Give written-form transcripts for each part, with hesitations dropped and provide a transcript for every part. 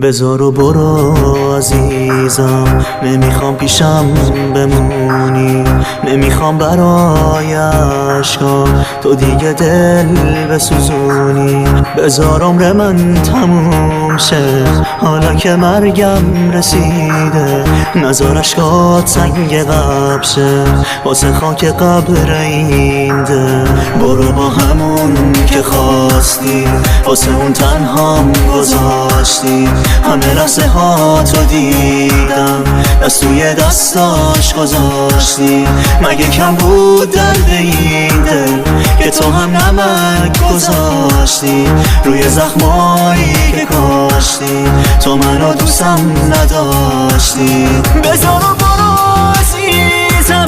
بذار و برو عزیزم، نمیخوام پیشم بمونی، نمیخوام برای عشقا تو دیگه دل بسوزونی. بذار عمر من تموم شه حالا که مرگم رسیده، نذار عشقات سنگ قبر شه واسه خاک قبر این دل. برو با همون که خواستی، واسه اون تنهام گذاشتی، همه لحظه ها تو دیدم دست توی دستاش گذاشتی. مگه کم بود درد این دل که تو هم نمک گذاشتی روی زخمایی که کاشتی، تو منو دوستم نداشتی. بذار و برو عزیزم،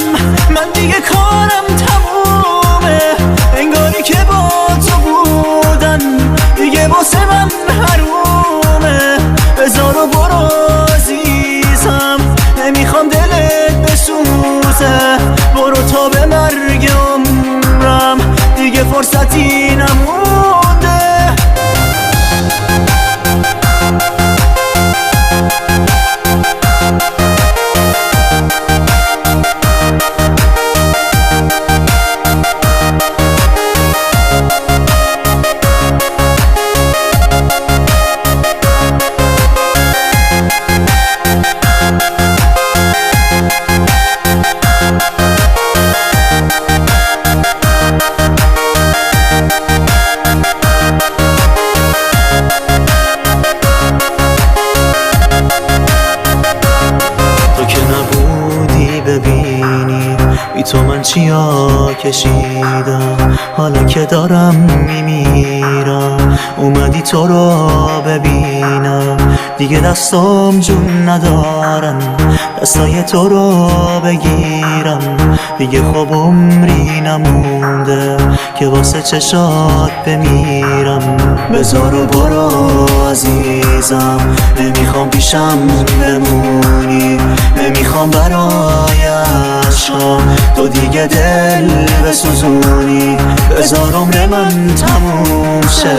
من دیگه کارم تمومه، انگاری که با تو بودن دیگه واسه من حرومه. بذار و برو عزیزم، نمیخوام دلت بسوزه، برو تا به مرگ عمرم دیگه فرصتی نمونده. ببینی بی تو من چیا کشیدم، حالا که دارم میمیرم اومدی تو رو ببینم. دیگه دستام جون ندارن دستای تو رو بگیرم، دیگه خب عمری نمونده که واسه چشات بمیرم. بذار و برو عزیزم، نمیخوام پیشم بمونی، نمیخوام برای عشقا تو دیگه دل بسوزونی. بذار عمر من تموم شه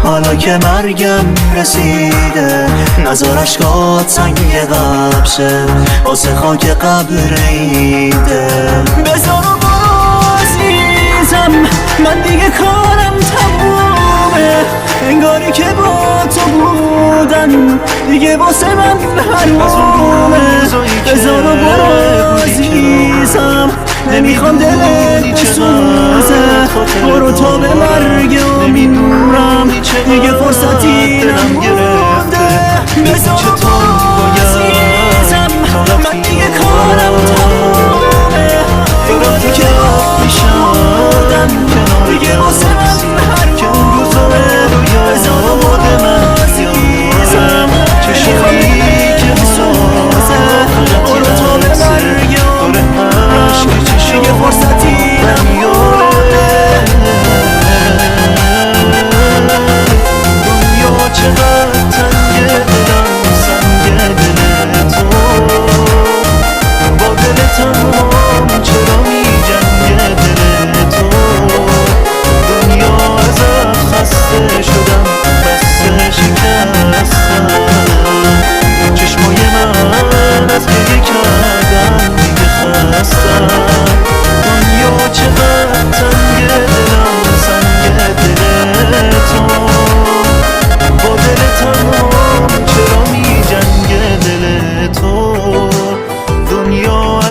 حالا که مرگم رسیده، نذار عشقات سنگ قبر شه واسه خاک قبر این دل. بذار و برو عزیزم، من دیگه کارم تمومه، انگاری که با تو بودن دیگه واسه من حرومه. بذار و برو عزیزم، نمیخوام دلت بسوزه، برو تا به مرگ عمرم دیگه فرصتی نمونده.